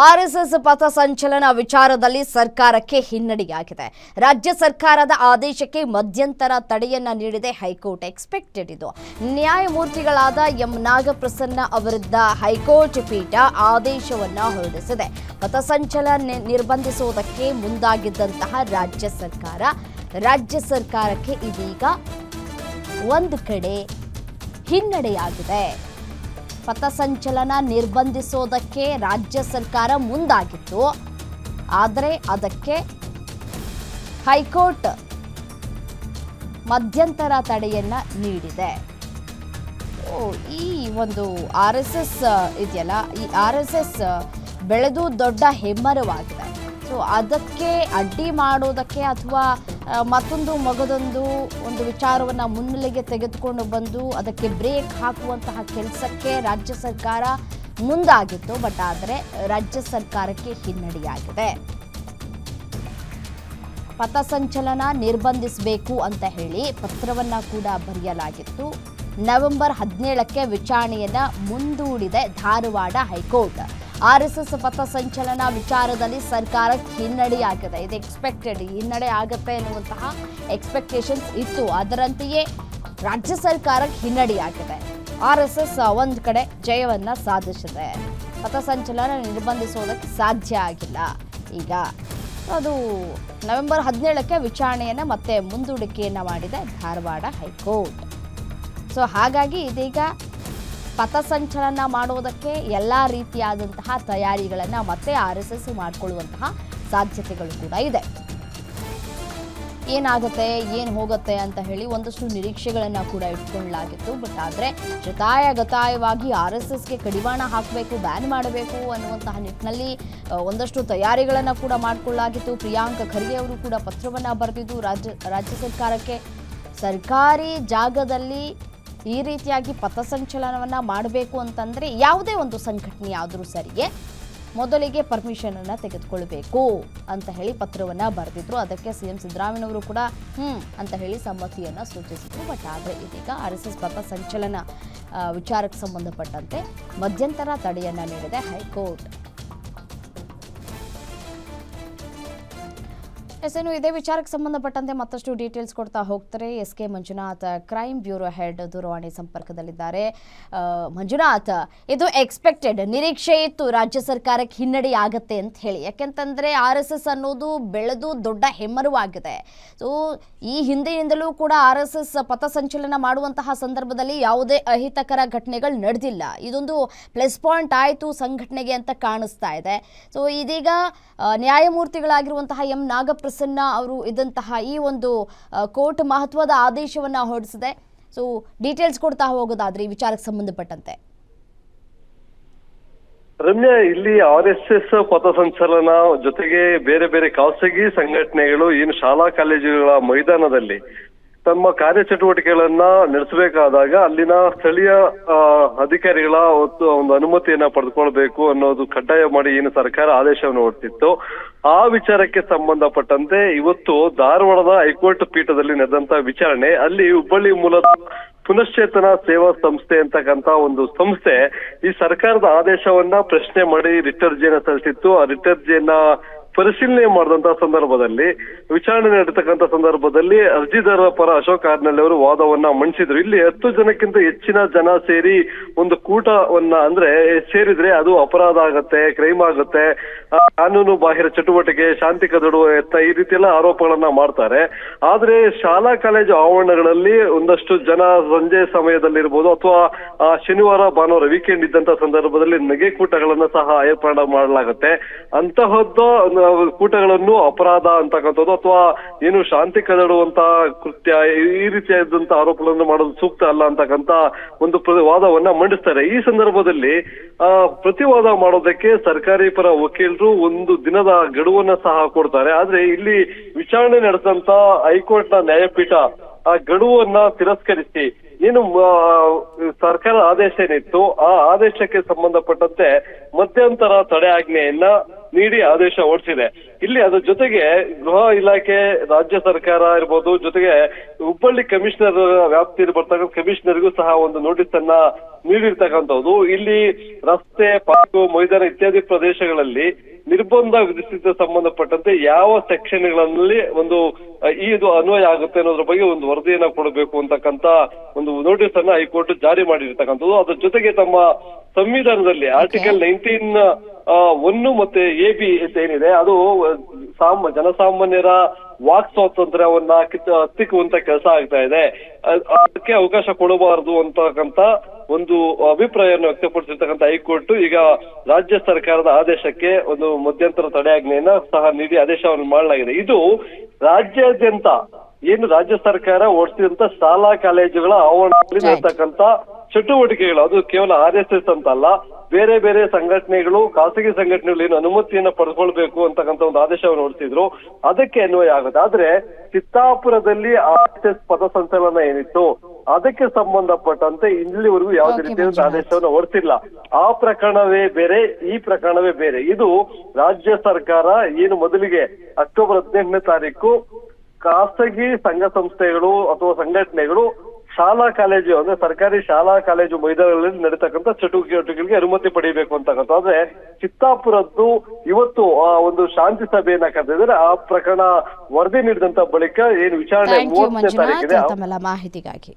RSS ಪಥಸಂಚಲನ ವಿಚಾರದಲ್ಲಿ ಸರ್ಕಾರಕ್ಕೆ ಹಿನ್ನಡೆಯಾಗಿದೆ. ರಾಜ್ಯ ಸರ್ಕಾರದ ಆದೇಶಕ್ಕೆ ಮಧ್ಯಂತರ ತಡೆಯನ್ನ ನೀಡಿದೆ ಹೈಕೋರ್ಟ್. ಎಕ್ಸ್ಪೆಕ್ಟೆಡ್ ಇದು. ನ್ಯಾಯಮೂರ್ತಿಗಳಾದ ಎಂ ನಾಗಪ್ರಸನ್ನ ಅವರಿದ್ದ ಹೈಕೋರ್ಟ್ ಪೀಠ ಆದೇಶವನ್ನ ಹೊರಡಿಸಿದೆ. ಪಥಸಂಚಲನ ನಿರ್ಬಂಧಿಸುವುದಕ್ಕೆ ಮುಂದಾಗಿದ್ದಂತಹ ರಾಜ್ಯ ಸರ್ಕಾರಕ್ಕೆ ಇದೀಗ ಒಂದು ಕಡೆ ಹಿನ್ನಡೆಯಾಗಿದೆ. ಪಥಸಂಚಲನ ನಿರ್ಬಂಧಿಸೋದಕ್ಕೆ ರಾಜ್ಯ ಸರ್ಕಾರ ಮುಂದಾಗಿತ್ತು. ಆದರೆ ಅದಕ್ಕೆ ಹೈಕೋರ್ಟ್ ಮಧ್ಯಂತರ ತಡೆಯನ್ನ ನೀಡಿದೆ. ಈ ಒಂದು ಆರ್ಎಸ್ಎಸ್ ಇದೆಯಲ್ಲ, ಈ ಆರ್ಎಸ್ಎಸ್ ಬೆಳೆದು ದೊಡ್ಡ ಹೆಮ್ಮರವಾಗಿದೆ. ಸೊ ಅದಕ್ಕೆ ಅಡ್ಡಿ ಮಾಡೋದಕ್ಕೆ ಅಥವಾ ಮತ್ತೊಂದು ಮಗದೊಂದು ಒಂದು ವಿಚಾರವನ್ನು ಮುನ್ನೆಲೆಗೆ ತೆಗೆದುಕೊಂಡು ಬಂದು ಅದಕ್ಕೆ ಬ್ರೇಕ್ ಹಾಕುವಂತಹ ಕೆಲಸಕ್ಕೆ ರಾಜ್ಯ ಸರ್ಕಾರ ಮುಂದಾಗಿತ್ತು. ಬಟ್ ಆದರೆ ರಾಜ್ಯ ಸರ್ಕಾರಕ್ಕೆ ಹಿನ್ನಡೆಯಾಗಿದೆ. ಪಥಸಂಚಲನ ನಿರ್ಬಂಧಿಸಬೇಕು ಅಂತ ಹೇಳಿ ಪತ್ರವನ್ನ ಕೂಡ ಬರೆಯಲಾಗಿತ್ತು. ನವೆಂಬರ್ 17ಕ್ಕೆ ವಿಚಾರಣೆಯನ್ನ ಮುಂದೂಡಿದೆ ಧಾರವಾಡ ಹೈಕೋರ್ಟ್. ಆರ್ಎಸ್ಎಸ್ ಪಥಸಂಚಲನ ವಿಚಾರದಲ್ಲಿ ಸರ್ಕಾರಕ್ಕೆ ಹಿನ್ನಡೆಯಾಗಿದೆ. ಇದು ಎಕ್ಸ್ಪೆಕ್ಟೆಡ್, ಹಿನ್ನಡೆ ಆಗುತ್ತೆ ಎನ್ನುವಂತಹ ಎಕ್ಸ್ಪೆಕ್ಟೇಷನ್ಸ್ ಇತ್ತು. ಅದರಂತೆಯೇ ರಾಜ್ಯ ಸರ್ಕಾರಕ್ಕೆ ಹಿನ್ನಡೆಯಾಗಿದೆ. ಆರ್ಎಸ್ಎಸ್ ಒಂದು ಕಡೆ ಜಯವನ್ನ ಸಾಧಿಸಿದೆ. ಪಥಸಂಚಲನ ನಿರ್ಬಂಧಿಸುವುದಕ್ಕೆ ಸಾಧ್ಯ ಆಗಿಲ್ಲ. ಈಗ ಅದು ನವೆಂಬರ್ 17ಕ್ಕೆ ವಿಚಾರಣೆಯನ್ನ ಮತ್ತೆ ಮುಂದೂಡಿಕೆಯನ್ನ ಮಾಡಿದೆ ಧಾರವಾಡ ಹೈಕೋರ್ಟ್. ಸೊ ಹಾಗಾಗಿ ಇದೀಗ ಪಥಸಂಚಲನ ಮಾಡುವುದಕ್ಕೆ ಎಲ್ಲ ರೀತಿಯಾದಂತಹ ತಯಾರಿಗಳನ್ನು ಮತ್ತೆ ಆರ್ಎಸ್ಎಸ್ ಮಾಡಿಕೊಳ್ಳುವಂತಹ ಸಾಧ್ಯತೆಗಳು ಕೂಡ ಇದೆ. ಏನಾಗುತ್ತೆ, ಏನು ಹೋಗುತ್ತೆ ಅಂತ ಹೇಳಿ ಒಂದಷ್ಟು ನಿರೀಕ್ಷೆಗಳನ್ನು ಕೂಡ ಇಟ್ಕೊಳ್ಳಲಾಗಿತ್ತು. ಬಟ್ ಆದರೆ ಗತಾಯವಾಗಿ ಆರ್ಎಸ್ಎಸ್ಗೆ ಕಡಿವಾಣ ಹಾಕಬೇಕು, ಬ್ಯಾನ್ ಮಾಡಬೇಕು ಅನ್ನುವಂತಹ ನಿಟ್ಟಿನಲ್ಲಿ ಒಂದಷ್ಟು ತಯಾರಿಗಳನ್ನು ಕೂಡ ಮಾಡಿಕೊಳ್ಳಲಾಗಿತ್ತು. ಪ್ರಿಯಾಂಕ್ ಖರ್ಗೆ ಅವರು ಕೂಡ ಪತ್ರವನ್ನು ಬರೆದಿದ್ದು ರಾಜ್ಯ ಸರ್ಕಾರಕ್ಕೆ ಸರ್ಕಾರಿ ಜಾಗದಲ್ಲಿ ಈ ರೀತಿಯಾಗಿ ಪಥಸಂಚಲನವನ್ನು ಮಾಡಬೇಕು ಅಂತಂದರೆ ಯಾವುದೇ ಒಂದು ಸಂಘಟನೆ ಆದರೂ ಸರಿಗೆ ಮೊದಲಿಗೆ ಪರ್ಮಿಷನನ್ನು ತೆಗೆದುಕೊಳ್ಬೇಕು ಅಂತ ಹೇಳಿ ಪತ್ರವನ್ನು ಬರೆದಿದ್ರು. ಅದಕ್ಕೆ ಸಿಎಂ ಸಿದ್ದರಾಮಯ್ಯನವರು ಕೂಡ ಅಂತ ಹೇಳಿ ಸಮ್ಮತಿಯನ್ನು ಸೂಚಿಸಿದ್ರು. ಬಟ್ ಆದರೆ ಇದೀಗ ಆರ್ಎಸ್ಎಸ್ ಪಥಸಂಚಲನ ವಿಚಾರಕ್ಕೆ ಸಂಬಂಧಪಟ್ಟಂತೆ ಮಧ್ಯಂತರ ತಡೆಯನ್ನು ನೀಡಿದೆ ಹೈಕೋರ್ಟ್. ಇನ್ನು ಇದೇ ವಿಚಾರಕ್ಕೆ ಸಂಬಂಧಪಟ್ಟಂತೆ ಮತ್ತಷ್ಟು ಡೀಟೇಲ್ಸ್ ಕೊಡ್ತಾ ಹೋಗ್ತಾರೆ SK. Manjunath, crime bureau head ದೂರವಾಣಿ ಸಂಪರ್ಕದಲ್ಲಿದ್ದಾರೆ. ಮಂಜುನಾಥ್, ಇದು ಎಕ್ಸ್ಪೆಕ್ಟೆಡ್, ನಿರೀಕ್ಷೆ ಇತ್ತು ರಾಜ್ಯ ಸರ್ಕಾರಕ್ಕೆ ಹಿನ್ನಡೆ ಆಗತ್ತೆ ಅಂತ ಹೇಳಿ. ಯಾಕೆಂತಂದ್ರೆ ಆರ್ಎಸ್ಎಸ್ ಅನ್ನೋದು ಬೆಳೆದು ದೊಡ್ಡ ಹೆಮ್ಮರವಾಗಿದೆ. ಸೊ ಈ ಹಿಂದೆಯಿಂದಲೂ ಕೂಡ ಆರ್ಎಸ್ಎಸ್ ಪಥಸಂಚಲನ ಮಾಡುವಂತಹ ಸಂದರ್ಭದಲ್ಲಿ ಯಾವುದೇ ಅಹಿತಕರ ಘಟನೆಗಳು ನಡೆದಿಲ್ಲ. ಇದೊಂದು ಪ್ಲಸ್ ಪಾಯಿಂಟ್ ಆಯಿತು ಸಂಘಟನೆಗೆ ಅಂತ ಕಾಣಿಸ್ತಾ ಇದೆ. ಸೊ ಇದೀಗ ನ್ಯಾಯಮೂರ್ತಿಗಳಾಗಿರುವಂತಹ ಎಂ ನಾಗಪ್ರಸನ್ನ ಅವರು ಇದ್ದಂತಹ ಈ ಒಂದು ಕೋರ್ಟ್ ಮಹತ್ವದ ಆದೇಶವನ್ನ ಹೊರಡಿಸಿದೆ. ಸೊ ಡೀಟೇಲ್ಸ್ ಕೊಡ್ತಾ ಹೋಗೋದಾದ್ರೆ ಈ ವಿಚಾರಕ್ಕೆ ಸಂಬಂಧಪಟ್ಟಂತೆ. ರಮ್ಯಾ, ಇಲ್ಲಿ ಆರ್ಎಸ್ಎಸ್ ಪಥಸಂಚಲನ ಜೊತೆಗೆ ಬೇರೆ ಬೇರೆ ಖಾಸಗಿ ಸಂಘಟನೆಗಳು ಏನು ಶಾಲಾ ಕಾಲೇಜುಗಳ ಮೈದಾನದಲ್ಲಿ ತಮ್ಮ ಕಾರ್ಯಚಟುವಟಿಕೆಗಳನ್ನ ನಡೆಸಬೇಕಾದಾಗ ಅಲ್ಲಿನ ಸ್ಥಳೀಯ ಅಧಿಕಾರಿಗಳ ಒಂದು ಅನುಮತಿಯನ್ನ ಪಡೆದುಕೊಳ್ಬೇಕು ಅನ್ನೋದು ಕಡ್ಡಾಯ ಮಾಡಿ ಏನು ಸರ್ಕಾರ ಆದೇಶವನ್ನು ಹೊರಡಿಸಿತ್ತು. ಆ ವಿಚಾರಕ್ಕೆ ಸಂಬಂಧಪಟ್ಟಂತೆ ಇವತ್ತು ಧಾರವಾಡದ ಹೈಕೋರ್ಟ್ ಪೀಠದಲ್ಲಿ ನಡೆದಂತ ವಿಚಾರಣೆ, ಅಲ್ಲಿ ಹುಬ್ಬಳ್ಳಿ ಮೂಲದ ಪುನಶ್ಚೇತನ ಸೇವಾ ಸಂಸ್ಥೆ ಅಂತಕ್ಕಂತ ಒಂದು ಸಂಸ್ಥೆ ಈ ಸರ್ಕಾರದ ಆದೇಶವನ್ನ ಪ್ರಶ್ನೆ ಮಾಡಿ ರಿಟ್ ಅರ್ಜಿಯನ್ನ ಸಲ್ಲಿಸಿತ್ತು. ಆ ರಿಟ್ ಅರ್ಜಿಯನ್ನ ಪರಿಶೀಲನೆ ಮಾಡಿದಂತಹ ಸಂದರ್ಭದಲ್ಲಿ, ವಿಚಾರಣೆ ನಡೆತಕ್ಕಂಥ ಸಂದರ್ಭದಲ್ಲಿ ಅರ್ಜಿದಾರರ ಪರ ಅಶೋಕ್ ಆರ್ನಳ್ಳಿ ಅವರು ವಾದವನ್ನ ಮಂಡಿಸಿದ್ರು. ಇಲ್ಲಿ 10 ಜನಕ್ಕಿಂತ ಹೆಚ್ಚಿನ ಜನ ಸೇರಿ ಒಂದು ಕೂಟವನ್ನ ಅಂದ್ರೆ ಸೇರಿದ್ರೆ ಅದು ಅಪರಾಧ ಆಗತ್ತೆ, ಕ್ರೈಮ್ ಆಗುತ್ತೆ, ಕಾನೂನು ಬಾಹಿರ ಚಟುವಟಿಕೆ, ಶಾಂತಿ ಕದಡುವ ಈ ರೀತಿ ಎಲ್ಲ ಆರೋಪಗಳನ್ನ ಮಾಡ್ತಾರೆ. ಆದ್ರೆ ಶಾಲಾ ಕಾಲೇಜು ಆವರಣಗಳಲ್ಲಿ ಒಂದಷ್ಟು ಜನ ಸಂಜೆ ಸಮಯದಲ್ಲಿರ್ಬೋದು ಅಥವಾ ಶನಿವಾರ ಭಾನುವಾರ ವೀಕೆಂಡ್ ಇದ್ದಂತ ಸಂದರ್ಭದಲ್ಲಿ ನಗೆಕೂಟಗಳನ್ನ ಸಹ ಏರ್ಪಾಡು ಮಾಡಲಾಗುತ್ತೆ. ಅಂತಹದ್ದು ಕೂಟಗಳನ್ನು ಅಪರಾಧ ಅಂತಕ್ಕಂಥದ್ದು ಅಥವಾ ಏನು ಶಾಂತಿ ಕದಡುವಂತ ಕೃತ್ಯ, ಈ ರೀತಿಯಾದಂತ ಆರೋಪಗಳನ್ನು ಮಾಡೋದು ಸೂಕ್ತ ಅಲ್ಲ ಅಂತಕ್ಕಂಥ ಒಂದು ವಾದವನ್ನ ಮಂಡಿಸ್ತಾರೆ. ಈ ಸಂದರ್ಭದಲ್ಲಿ ಪ್ರತಿವಾದ ಮಾಡೋದಕ್ಕೆ ಸರ್ಕಾರಿ ಪರ ವಕೀಲರು ಒಂದು ದಿನದ ಗಡುವನ್ನ ಸಹ ಕೊಡ್ತಾರೆ. ಆದ್ರೆ ಇಲ್ಲಿ ವಿಚಾರಣೆ ನಡೆದಂತ ಹೈಕೋರ್ಟ್ ನ ನ್ಯಾಯಪೀಠ ಆ ಗಡುವನ್ನ ತಿರಸ್ಕರಿಸಿ ಏನು ಸರ್ಕಾರದ ಆದೇಶ ಏನಿತ್ತು ಆ ಆದೇಶಕ್ಕೆ ಸಂಬಂಧಪಟ್ಟಂತೆ ಮಧ್ಯಂತರ ತಡೆ ಆಜ್ಞೆಯನ್ನ ನೀಡಿ ಆದೇಶ ಹೊರಡಿಸಿದೆ. ಇಲ್ಲಿ ಅದ್ರ ಜೊತೆಗೆ ಗೃಹ ಇಲಾಖೆ, ರಾಜ್ಯ ಸರ್ಕಾರ ಇರ್ಬೋದು, ಜೊತೆಗೆ ಹುಬ್ಬಳ್ಳಿ ಕಮಿಷನರ್ ವ್ಯಾಪ್ತಿಯಲ್ಲಿ ಬರ್ತಕ್ಕಂಥ ಕಮಿಷನರ್ಗೂ ಸಹ ಒಂದು ನೋಟಿಸ್ ಅನ್ನ ನೀಡಿರ್ತಕ್ಕಂಥದ್ದು. ಇಲ್ಲಿ ರಸ್ತೆ, ಪಾರ್ಕು, ಮೈದಾನ ಇತ್ಯಾದಿ ಪ್ರದೇಶಗಳಲ್ಲಿ ನಿರ್ಬಂಧ ವಿಧಿಸಿದ ಸಂಬಂಧಪಟ್ಟಂತೆ ಯಾವ ಸೆಕ್ಷನ್ಗಳಲ್ಲಿ ಒಂದು ಇದು ಅನ್ವಯ ಆಗುತ್ತೆ ಅನ್ನೋದ್ರ ಬಗ್ಗೆ ಒಂದು ವರದಿಯನ್ನ ಕೊಡಬೇಕು ಅಂತಕ್ಕಂತ ಒಂದು ನೋಟಿಸ್ ಅನ್ನ ಹೈಕೋರ್ಟ್ ಜಾರಿ ಮಾಡಿರ್ತಕ್ಕಂಥದ್ದು. ಅದ್ರ ಜೊತೆಗೆ ತಮ್ಮ ಸಂವಿಧಾನದಲ್ಲಿ ಆರ್ಟಿಕಲ್ 19(1) ಮತ್ತೆ AB ಏನಿದೆ ಅದು ಜನಸಾಮಾನ್ಯರ ವಾಕ್ ಸ್ವಾತಂತ್ರ್ಯವನ್ನ ಹತ್ತಿಕ್ಕುವಂತ ಕೆಲಸ ಆಗ್ತಾ ಇದೆ, ಅದಕ್ಕೆ ಅವಕಾಶ ಕೊಡಬಾರದು ಅಂತಕ್ಕಂತ ಒಂದು ಅಭಿಪ್ರಾಯವನ್ನು ವ್ಯಕ್ತಪಡಿಸಿರ್ತಕ್ಕಂಥ ಹೈಕೋರ್ಟ್ ಈಗ ರಾಜ್ಯ ಸರ್ಕಾರದ ಆದೇಶಕ್ಕೆ ಒಂದು ಮಧ್ಯಂತರ ತಡೆಯಾಜ್ಞೆಯನ್ನ ಸಹ ನೀಡಿ ಆದೇಶವನ್ನು ಮಾಡಲಾಗಿದೆ. ಇದು ರಾಜ್ಯಾದ್ಯಂತ ಏನು ರಾಜ್ಯ ಸರ್ಕಾರ ಹೊರಡಿಸಿದಂತ ಶಾಲಾ ಕಾಲೇಜುಗಳ ಆವರಣದಲ್ಲಿ ನಡೆತಕ್ಕಂತ ಚಟುವಟಿಕೆಗಳು, ಅದು ಕೇವಲ RSS ಅಂತಲ್ಲ, ಬೇರೆ ಬೇರೆ ಸಂಘಟನೆಗಳು, ಖಾಸಗಿ ಸಂಘಟನೆಗಳು ಏನು ಅನುಮತಿಯನ್ನ ಪಡೆದುಕೊಳ್ಬೇಕು ಅಂತಕ್ಕಂಥ ಒಂದು ಆದೇಶವನ್ನು ಹೊರಡಿಸಿದ್ರು, ಅದಕ್ಕೆ ಅನ್ವಯ ಆಗುತ್ತೆ. ಆದ್ರೆ ಚಿತ್ತಾಪುರದಲ್ಲಿ RSS ಪಥಸಂಚಲನ ಏನಿತ್ತು ಅದಕ್ಕೆ ಸಂಬಂಧಪಟ್ಟಂತೆ ಇಲ್ಲಿವರೆಗೂ ಯಾವುದೇ ರೀತಿಯಾದ ಆದೇಶವನ್ನು ಹೊರಡಿಸಿಲ್ಲ. ಆ ಪ್ರಕರಣವೇ ಬೇರೆ, ಈ ಪ್ರಕರಣವೇ ಬೇರೆ. ಇದು ರಾಜ್ಯ ಸರ್ಕಾರ ಏನು ಮೊದಲಿಗೆ ಅಕ್ಟೋಬರ್ 18ನೇ ತಾರೀಕು ಖಾಸಗಿ ಸಂಘ ಸಂಸ್ಥೆಗಳು ಅಥವಾ ಸಂಘಟನೆಗಳು ಶಾಲಾ ಕಾಲೇಜು ಅಂದ್ರೆ ಸರ್ಕಾರಿ ಶಾಲಾ ಕಾಲೇಜು ಮೈದಾನಗಳಲ್ಲಿ ನಡೀತಕ್ಕಂಥ ಚಟುವಟಿಕೆಗಳಿಗೆ ಅನುಮತಿ ಪಡೆಯಬೇಕು ಅಂತಕ್ಕಂಥ. ಆದ್ರೆ ಚಿತ್ತಾಪುರದ್ದು ಇವತ್ತು ಒಂದು ಶಾಂತಿ ಸಭೆಯನ್ನ ಕರೆದಿದ್ದಾರೆ. ಆ ಪ್ರಕರಣ ವರದಿ ನೀಡಿದಂತ ಬಳಿಕ ಏನು ವಿಚಾರಣೆ 30ನೇ ತಾರೀಕಿದೆ ಮಾಹಿತಿಗಾಗಿ